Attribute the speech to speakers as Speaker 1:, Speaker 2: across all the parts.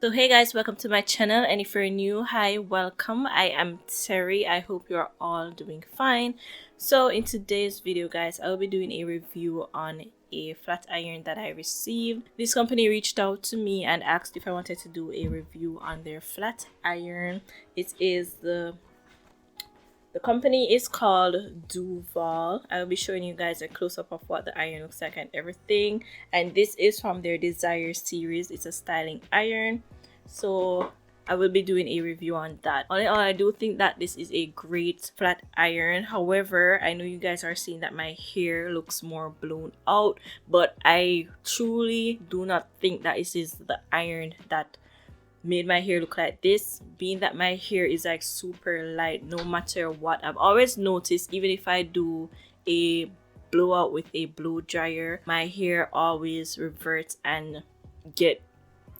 Speaker 1: So hey guys, welcome to my channel, and if you're new, hi, welcome. I am Terry. I hope you're all doing fine. So in today's video guys, I'll be doing a review on a flat iron that I received. This company reached out to me and asked if I wanted to do a review on their flat iron. The company is called Duvolle. I'll be showing you guys a close-up of what the iron looks like and everything. And this is from their Desire series. It's a styling iron. So I will be doing a review on that. All in all, I do think that this is a great flat iron. However, I know you guys are seeing that my hair looks more blown out. But I truly do not think that this is the iron that made my hair look like this, being that my hair is like super light no matter what. I've always noticed, even if I do a blowout with a blow dryer, my hair always reverts and get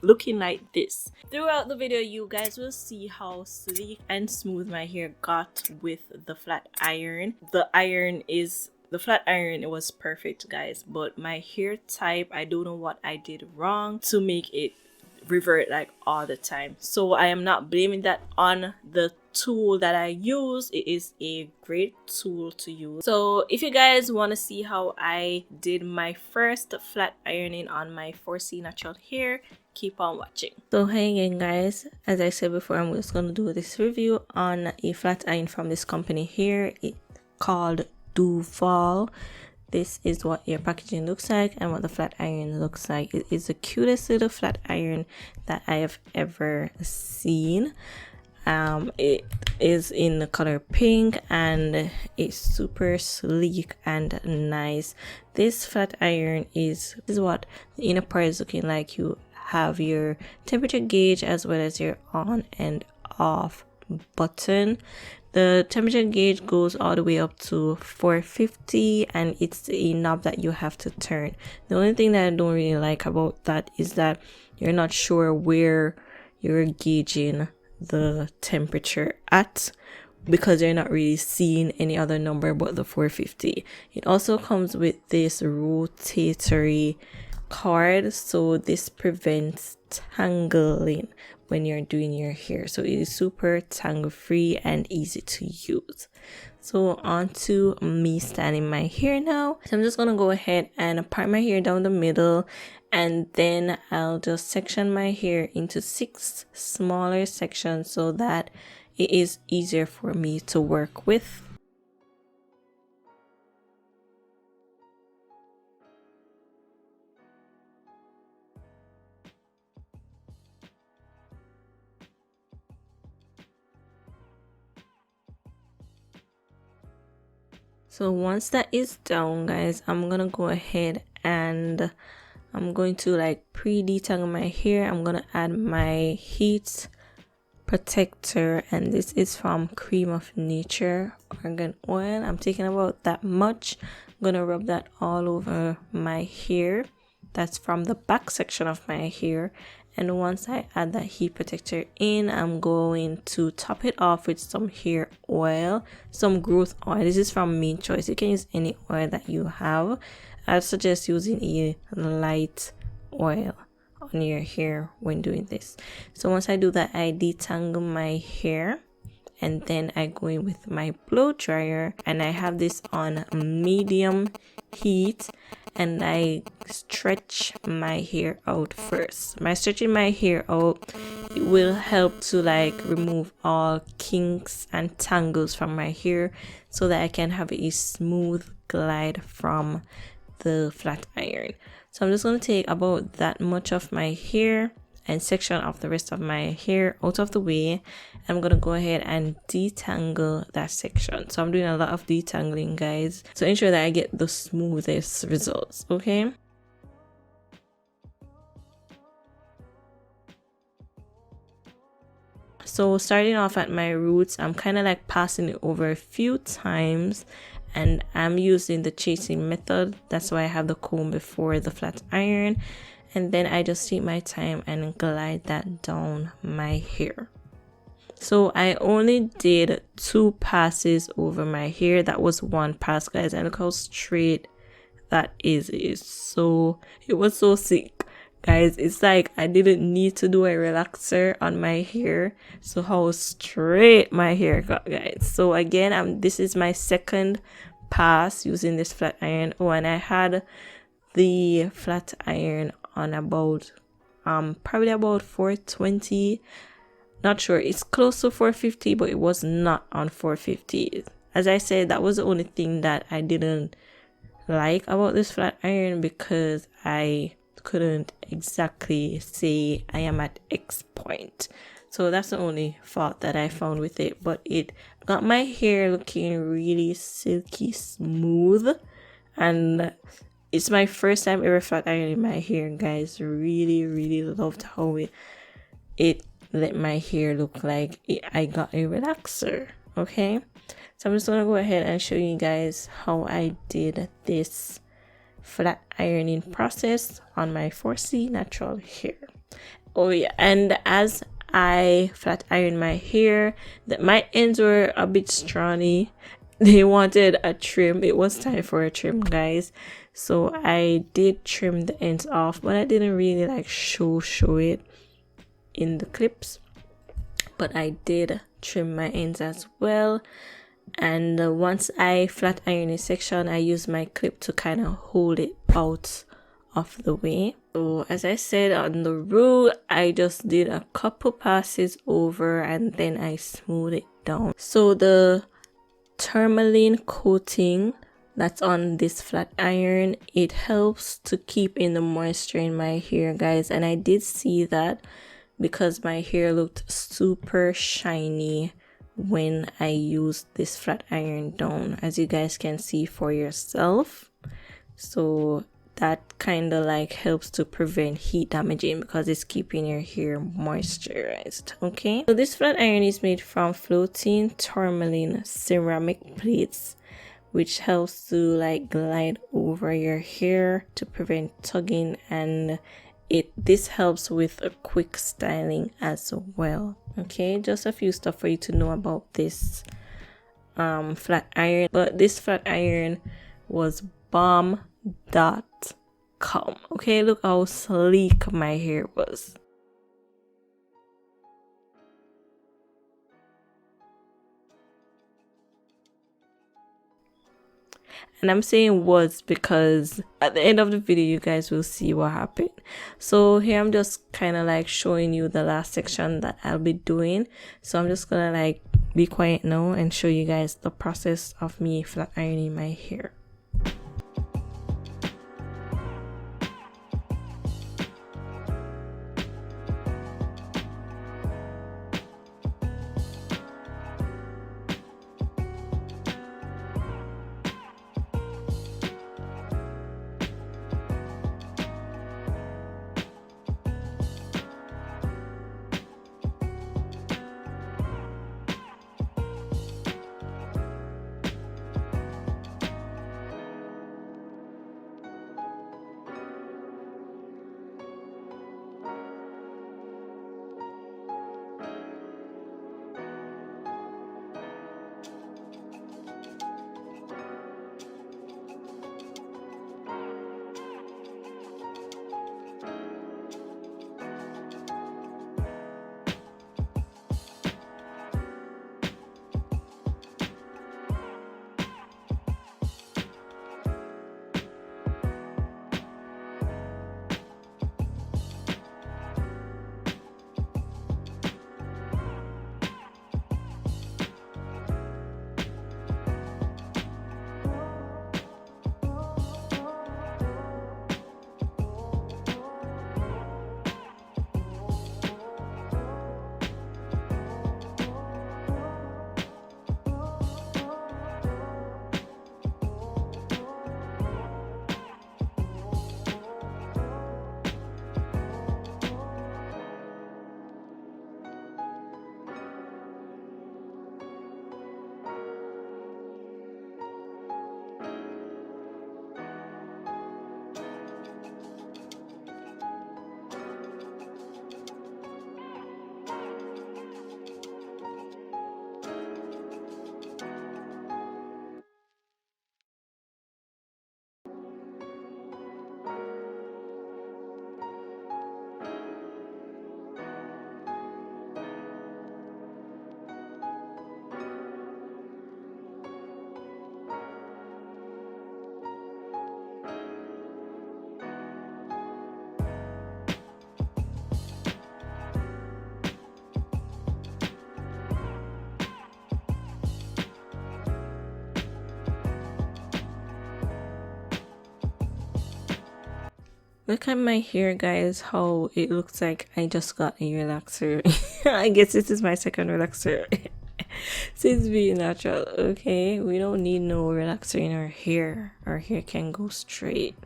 Speaker 1: looking like this. Throughout the video, you guys will see how sleek and smooth my hair got with the flat iron. The flat iron, it was perfect guys, but my hair type, I don't know what I did wrong to make it revert like all the time. So I am not blaming that on the tool that I use. It is a great tool to use. So if you guys want to see how I did my first flat ironing on my 4C natural hair, keep on watching. So hey again guys, as I said before, I'm just going to do this review on a flat iron from this company here. It's called Duvolle. This is what your packaging looks like and what the flat iron looks like. It is the cutest little flat iron that I have ever seen. It is in the color pink and it's super sleek and nice. This flat iron is what the inner part is looking like. You have your temperature gauge as well as your on and off button. The temperature gauge goes all the way up to 450 and it's a knob that you have to turn. The only thing that I don't really like about that is that you're not sure where you're gauging the temperature at, because you're not really seeing any other number but the 450. It also comes with this rotatory card, so this prevents tangling when you're doing your hair. So it is super tangle free and easy to use. So on to me styling my hair now. So I'm just gonna go ahead and part my hair down the middle, and then I'll just section my hair into 6 smaller sections so that it is easier for me to work with. So once that is down guys, I'm gonna go ahead and I'm going to like pre-detangle my hair. I'm gonna add my heat protector, and this is from Cream of Nature argan oil. I'm taking about that much. I'm gonna rub that all over my hair. That's from the back section of my hair. And once I add that heat protector in, I'm going to top it off with some hair oil, some growth oil. This is from Main Choice. You can use any oil that you have. I suggest using a light oil on your hair when doing this. So once I do that, I detangle my hair, and then I go in with my blow dryer, and I have this on medium heat, and I stretch my hair out first. By stretching my hair out, it will help to like remove all kinks and tangles from my hair so that I can have a smooth glide from the flat iron. So I'm just going to take about that much of my hair and section off the rest of my hair out of the way. I'm gonna go ahead and detangle that section. So I'm doing a lot of detangling guys, so ensure that I get the smoothest results. Okay, so starting off at my roots, I'm kind of like passing it over a few times, and I'm using the chasing method. That's why I have the comb before the flat iron, and then I just take my time and glide that down my hair. So I only did 2 passes over my hair. That was 1 pass guys, and look how straight that is. It was so sick. guys, it's like I didn't need to do a relaxer on my hair. So how straight my hair got, guys. So again, this is my second pass using this flat iron. Oh, and I had the flat iron on about probably about 420. Not sure, it's close to 450, but it was not on 450. As I said, that was the only thing that I didn't like about this flat iron, because I couldn't exactly say I am at X point. So that's the only fault that I found with it, but it got my hair looking really silky smooth, and it's my first time ever flat ironing my hair, guys. Really loved how it let my hair look like I got a relaxer. Okay, so I'm just gonna go ahead and show you guys how I did this flat ironing process on my 4C natural hair. Oh yeah, and as I flat ironed my hair, that my ends were a bit strawny. They wanted a trim. It was time for a trim, guys. So I did trim the ends off, but I didn't really like show it in the clips, but I did trim my ends as well. And once I flat iron a section, I use my clip to kind of hold it out of the way. So as I said on the rule, I just did a couple passes over and then I smooth it down. So the tourmaline coating that's on this flat iron, it helps to keep in the moisture in my hair, guys. And I did see that because my hair looked super shiny when I used this flat iron down, as you guys can see for yourself. So that kind of like helps to prevent heat damaging because it's keeping your hair moisturized. Okay, so this flat iron is made from floating tourmaline ceramic plates, which helps to like glide over your hair to prevent tugging, and this helps with a quick styling as well. Okay, just a few stuff for you to know about this flat iron. But this flat iron was bomb.com. Okay, look how sleek my hair was. And I'm saying was because at the end of the video you guys will see what happened. So here I'm just kind of like showing you the last section that I'll be doing. So I'm just gonna like be quiet now and show you guys the process of me flat ironing my hair. Look at my hair, guys, how it looks like I just got a relaxer. I guess this is my second relaxer since being natural. Okay, we don't need no relaxer in our hair. Our hair can go straight.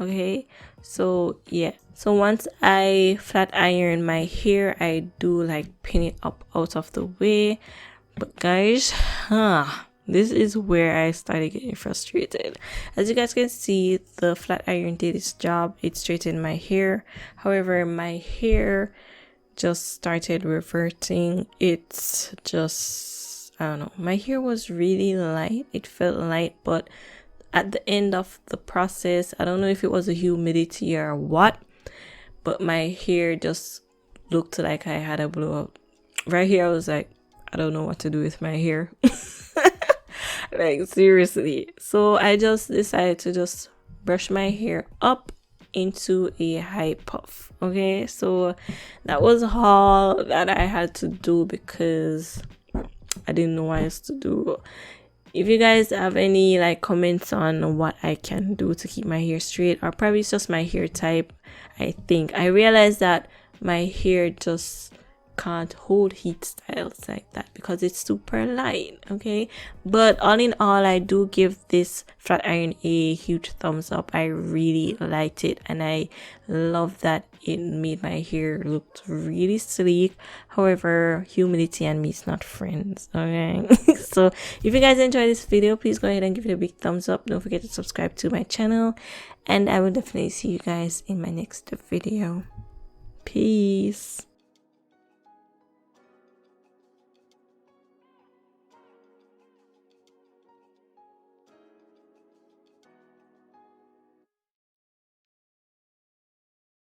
Speaker 1: Okay, so yeah, so once I flat iron my hair, I do like pin it up out of the way. But guys, this is where I started getting frustrated. As you guys can see, the flat iron did its job. It straightened my hair. However, my hair just started reverting. It's just, I don't know. My hair was really light. It felt light, but at the end of the process, I don't know if it was the humidity or what, but my hair just looked like I had a blow up. Right here, I was like, I don't know what to do with my hair. Like, seriously. So I just decided to just brush my hair up into a high puff. Okay, so that was all that I had to do because I didn't know what else to do. If you guys have any like comments on what I can do to keep my hair straight, or probably it's just my hair type, I think I realized that my hair just can't hold heat styles like that because it's super light. Okay, but all in all, I do give this flat iron a huge thumbs up. I really liked it, and I love that it made my hair look really sleek. However, humidity and me is not friends. Okay, so if you guys enjoyed this video, please go ahead and give it a big thumbs up. Don't forget to subscribe to my channel, and I will definitely see you guys in my next video. Peace.